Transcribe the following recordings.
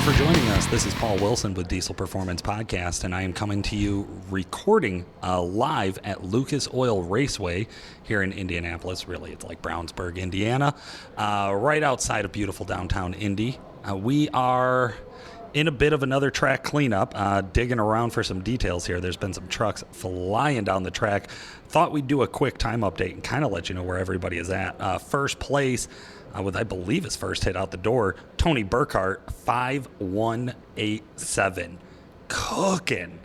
for joining us. This is Paul Wilson with Diesel Performance Podcast, and I am coming to you recording live at Lucas Oil Raceway here in Indianapolis. Really, it's like Brownsburg, Indiana, right outside of beautiful downtown Indy. We are in a bit of another track cleanup, digging around for some details here. There's been some trucks flying down the track. Thought we'd do a quick time update and kind of let you know where everybody is at. First place, with I believe his first hit out the door, Tyler Burkhard, 5.187. Cooking.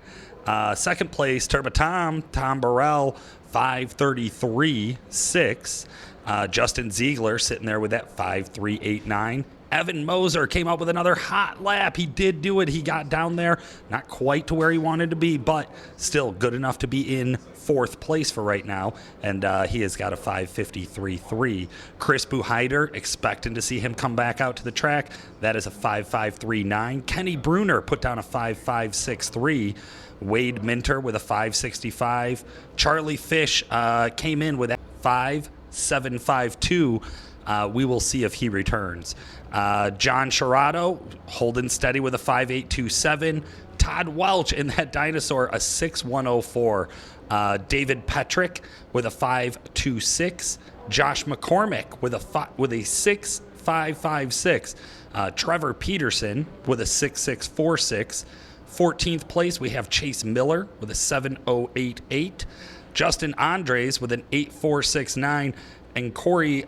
Second place, Turbo Tom Burrell, 5.33.6. Justin Ziegler sitting there with that 5.389. Evan Moser came up with another hot lap. He did do it. He got down there, not quite to where he wanted to be, but still good enough to be in fourth place for right now, and he has got a 5.53.3. Chris Buheider, expecting to see him come back out to the track. That is a 5.539. Kenny Bruner put down a 5.563. Wade Minter with a 5.65. Charlie Fish came in with a 5.752. We will see if he returns. John Shirato holding steady with a 5.827. Todd Welch in that dinosaur, a 6.104. David Petrick with a 5.26. Josh McCormick with a 6.556. Trevor Peterson with a 6.646. 14th place, we have Chase Miller with a 7.088. Justin Andres with an 8.469. And Corey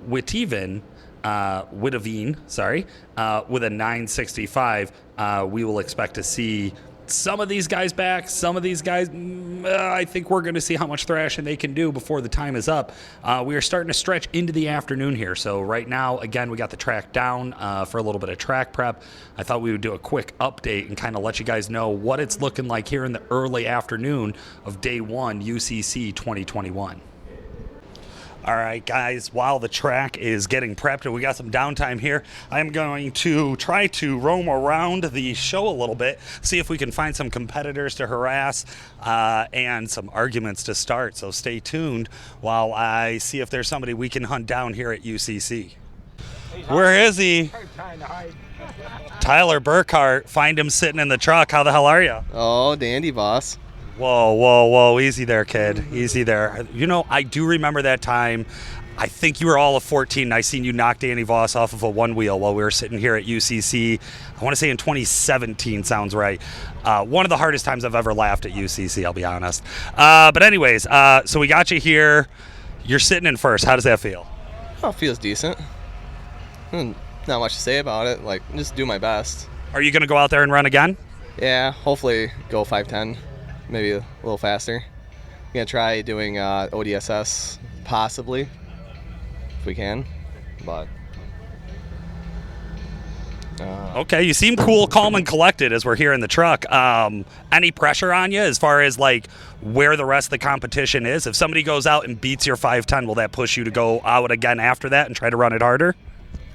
Witteveen, with a 9.65. We will expect to see some of these guys back. Some of these guys, I think we're going to see how much thrashing they can do before the time is up. We are starting to stretch into the afternoon here. So right now, again, we got the track down for a little bit of track prep. I thought we would do a quick update and kind of let you guys know what it's looking like here in the early afternoon of day one, UCC 2021. All right, guys, while the track is getting prepped and we got some downtime here, I'm going to try to roam around the show a little bit, see if we can find some competitors to harass and some arguments to start. So stay tuned while I see if there's somebody we can hunt down here at UCC. Where is he? Tyler Burkhard. Find him sitting in the truck. How the hell are you? Oh, dandy, boss. Whoa. Easy there, kid. Easy there. You know, I do remember that time. I think you were all of 14, and I seen you knock Danny Voss off of a one-wheel while we were sitting here at UCC. I want to say in 2017, sounds right. One of the hardest times I've ever laughed at UCC, I'll be honest. But anyways, so we got you here. You're sitting in first. How does that feel? Oh, it feels decent. Not much to say about it. Like, just do my best. Are you going to go out there and run again? Yeah, hopefully go 5:10. Maybe a little faster. I'm going to try doing ODSS, possibly, if we can. But okay, you seem cool, calm, and collected as we're here in the truck. Any pressure on you as far as, like, where the rest of the competition is? If somebody goes out and beats your 5:10, will that push you to go out again after that and try to run it harder?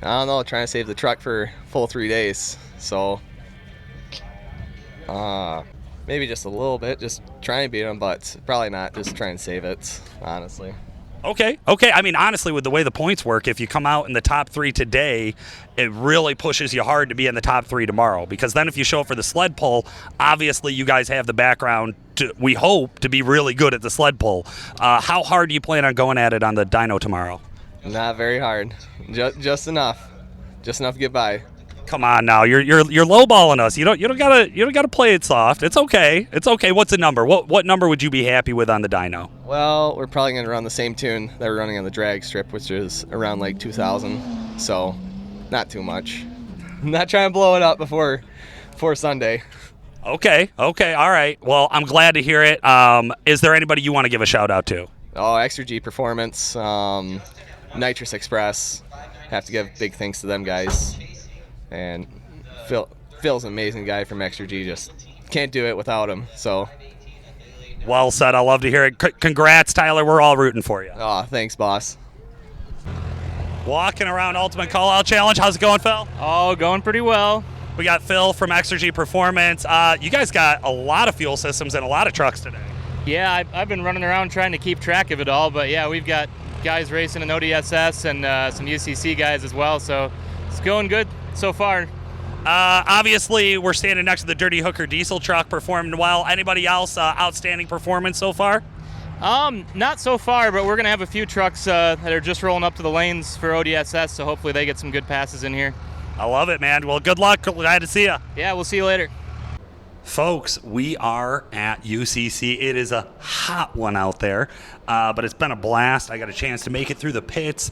I don't know, trying to save the truck for full 3 days. So, maybe just a little bit, just try and beat them, but probably not, just try and save it, honestly. Okay. I mean, honestly, with the way the points work, if you come out in the top 3 today, it really pushes you hard to be in the top 3 tomorrow, because then if you show up for the sled pull, obviously you guys have the background to, we hope, to be really good at the sled pull. How hard do you plan on going at it on the dyno tomorrow? Not very hard, just enough to get by. Come on now, you're lowballing us. You don't gotta play it soft. It's okay. What's the number? What number would you be happy with on the dyno? Well, we're probably gonna run the same tune that we're running on the drag strip, which is around like 2,000. So, not too much. I'm not trying to blow it up before Sunday. Okay, all right. Well, I'm glad to hear it. Is there anybody you want to give a shout out to? Oh, Extra G Performance, Nitrous Express. Have to give big thanks to them guys. And Phil's an amazing guy from Extra G. Just can't do it without him. So, well said. I love to hear it. Congrats, Tyler. We're all rooting for you. Oh, thanks, boss. Walking around Ultimate Call-Out Challenge. How's it going, Phil? Oh, going pretty well. We got Phil from Extra G Performance. You guys got a lot of fuel systems and a lot of trucks today. Yeah, I've been running around trying to keep track of it all, but yeah, we've got guys racing in ODSS and some UCC guys as well, so it's going good so far. Obviously, we're standing next to the Dirty Hooker diesel truck, performing well. Anybody else outstanding performance so far? Not so far, but we're going to have a few trucks that are just rolling up to the lanes for ODSS, so hopefully they get some good passes in here. I love it, man. Well, good luck. Glad to see you. Yeah, we'll see you later. Folks, we are at UCC. It is a hot one out there, but it's been a blast. I got a chance to make it through the pits,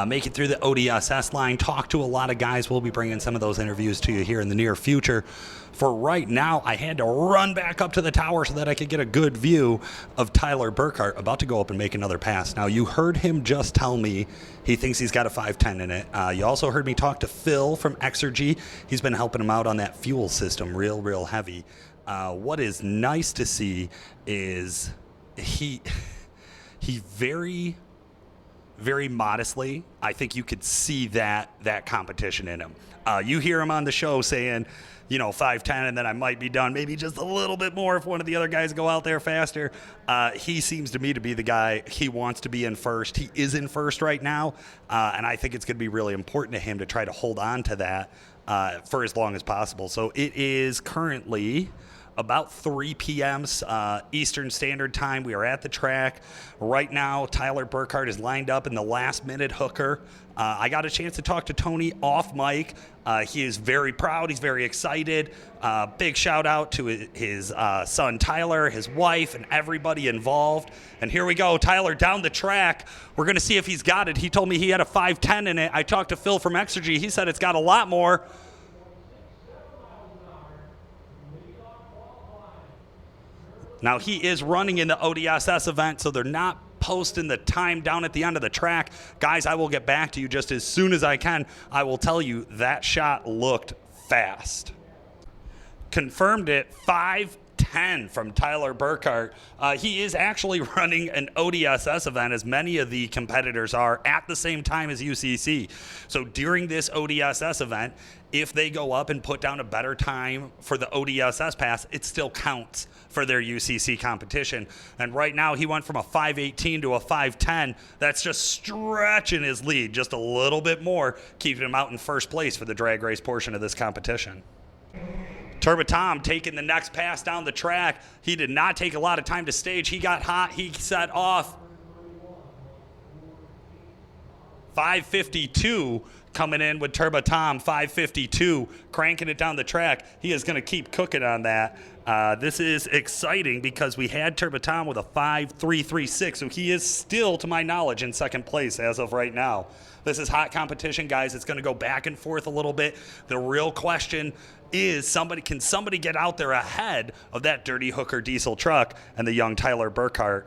make it through the ODSS line, talk to a lot of guys. We'll be bringing some of those interviews to you here in the near future. For right now, I had to run back up to the tower so that I could get a good view of Tyler Burkhard about to go up and make another pass. Now, you heard him just tell me he thinks he's got a 510 in it. You also heard me talk to Phil from Exergy. He's been helping him out on that fuel system real heavy. What is nice to see is he very modestly, I think you could see that competition in him. You hear him on the show saying, 510, and then I might be done. Maybe just a little bit more if one of the other guys go out there faster. He seems to me to be the guy. He wants to be in first. He is in first right now, and I think it's going to be really important to him to try to hold on to that for as long as possible. So it is currently about 3 p.m. Eastern Standard Time. We are at the track. Right now, Tyler Burkhard is lined up in the last-minute hooker. I got a chance to talk to Tony off mic. He is very proud. He's very excited. Big shout-out to his son Tyler, his wife, and everybody involved. And here we go. Tyler down the track. We're going to see if he's got it. He told me he had a 510 in it. I talked to Phil from Exergy. He said it's got a lot more. Now, he is running in the ODSS event, so they're not posting the time down at the end of the track. Guys, I will get back to you just as soon as I can. I will tell you that shot looked fast. Confirmed it, 5:10 from Tyler Burkhard. He is actually running an ODSS event, as many of the competitors are, at the same time as UCC. So during this ODSS event, if they go up and put down a better time for the ODSS pass, it still counts for their UCC competition. And right now, he went from a 5:18 to a 5:10. That's just stretching his lead just a little bit more, keeping him out in first place for the drag race portion of this competition. Turbo Tom taking the next pass down the track. He did not take a lot of time to stage. He got hot. He set off. 5:52 coming in with Turbo Tom, 5:52, cranking it down the track. He is going to keep cooking on that. This is exciting because we had Turbo Tom with a 5:336, so he is still, to my knowledge, in second place as of right now. This is hot competition, guys. It's going to go back and forth a little bit. The real question is, can somebody get out there ahead of that Dirty Hooker diesel truck and the young Tyler Burkhard?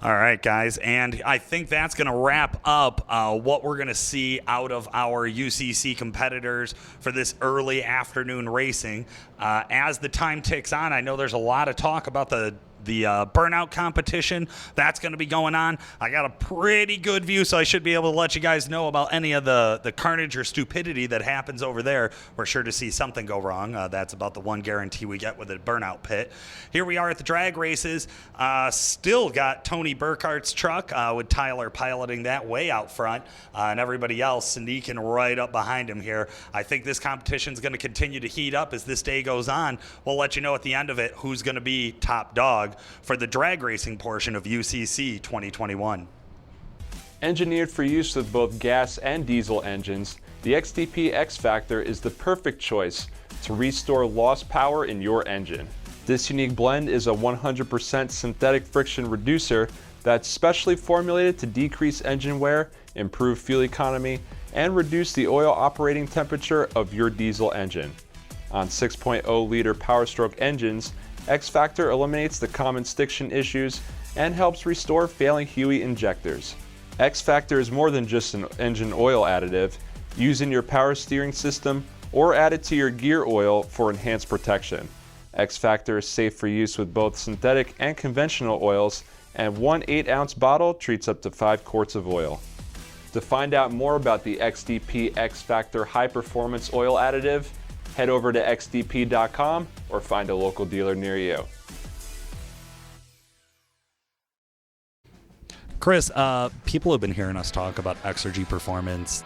All right, guys, and I think that's going to wrap up what we're going to see out of our UCC competitors for this early afternoon racing. As the time ticks on, I know there's a lot of talk about the burnout competition that's going to be going on. I got a pretty good view, so I should be able to let you guys know about any of the carnage or stupidity that happens over there. We're sure to see something go wrong. That's about the one guarantee we get with a burnout pit. Here we are at the drag races. Still got Tony Burkhardt's truck with Tyler piloting that way out front, and everybody else sneaking right up behind him here. I think this competition is going to continue to heat up as this day goes on. We'll let you know at the end of it who's going to be top dog for the drag racing portion of UCC 2021. Engineered for use with both gas and diesel engines, the XDP X Factor is the perfect choice to restore lost power in your engine. This unique blend is a 100% synthetic friction reducer that's specially formulated to decrease engine wear, improve fuel economy, and reduce the oil operating temperature of your diesel engine. On 6.0 liter Power Stroke engines, X Factor eliminates the common stiction issues and helps restore failing HUI injectors. X Factor is more than just an engine oil additive. Use in your power steering system or add it to your gear oil for enhanced protection. X Factor is safe for use with both synthetic and conventional oils, and one 8-ounce bottle treats up to 5 quarts of oil. To find out more about the XDP X Factor High Performance Oil Additive, head over to xdp.com or find a local dealer near you. Chris, people have been hearing us talk about Exergy Performance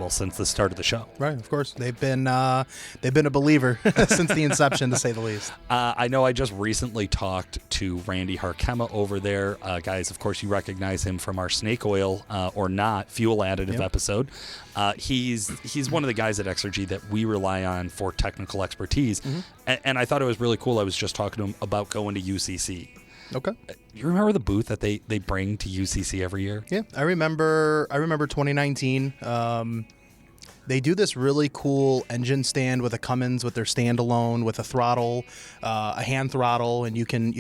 Well, since the start of the show. Right, of course. They've been a believer since the inception, to say the least. I know I just recently talked to Randy Harkema over there. Guys, of course, you recognize him from our snake oil or not fuel additive episode. He's one of the guys at Exergy that we rely on for technical expertise. And I thought it was really cool. I was just talking to him about going to UCC. Okay. You remember the booth that they bring to UCC every year? Yeah, I remember 2019. They do this really cool engine stand with a Cummins with their standalone with a throttle, a hand throttle, and you can,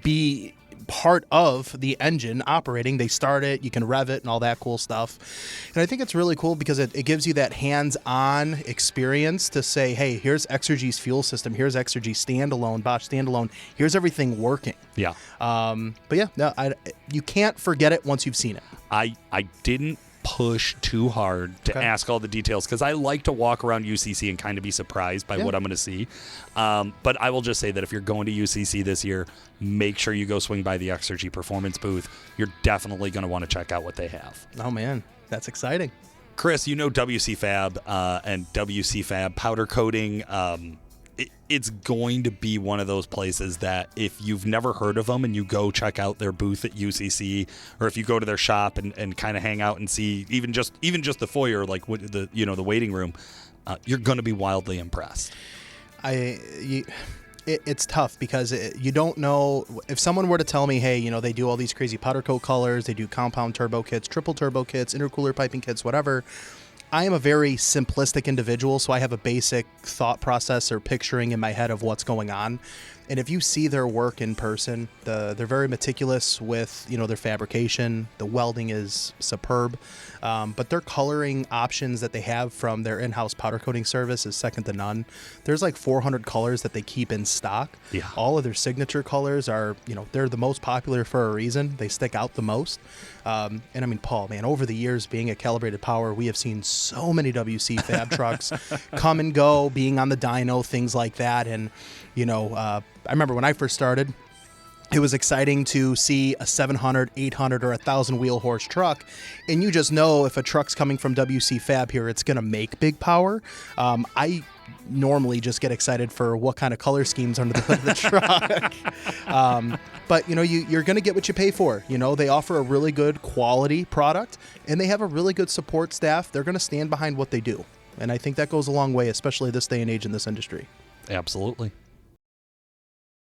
be part of the engine operating. They start it, you can rev it and all that cool stuff. And I think it's really cool because it gives you that hands-on experience to say, hey, here's Exergy's fuel system, here's Exergy standalone, Bosch standalone, here's everything working. Yeah. But yeah, no, you can't forget it once you've seen it. I didn't push too hard to ask all the details because I like to walk around UCC and kind of be surprised by what I'm going to see. But I will just say that if you're going to UCC this year, make sure you go swing by the Exergy Performance booth. You're definitely going to want to check out what they have. Oh, man, that's exciting. Chris, you know WC Fab and WC Fab powder coating. It's going to be one of those places that if you've never heard of them and you go check out their booth at UCC, or if you go to their shop and kind of hang out and see even just the foyer, like the waiting room, you're going to be wildly impressed. It's tough because you don't know if someone were to tell me, hey, they do all these crazy powder coat colors, they do compound turbo kits, triple turbo kits, intercooler piping kits, whatever. I am a very simplistic individual, so I have a basic thought process or picturing in my head of what's going on. And if you see their work in person, they're very meticulous with, their fabrication. The welding is superb. But their coloring options that they have from their in-house powder coating service is second to none. There's like 400 colors that they keep in stock. Yeah. All of their signature colors are, they're the most popular for a reason. They stick out the most. And I mean, Paul, man, over the years being at Calibrated Power, we have seen so many WC Fab trucks come and go, being on the dyno, things like that. And, I remember when I first started, it was exciting to see a 700, 800, or 1,000 wheel horse truck, and you just know if a truck's coming from WC Fab here, it's going to make big power. I normally just get excited for what kind of color schemes under the hood of the truck. But, you're going to get what you pay for. They offer a really good quality product, and they have a really good support staff. They're going to stand behind what they do. And I think that goes a long way, especially this day and age in this industry. Absolutely.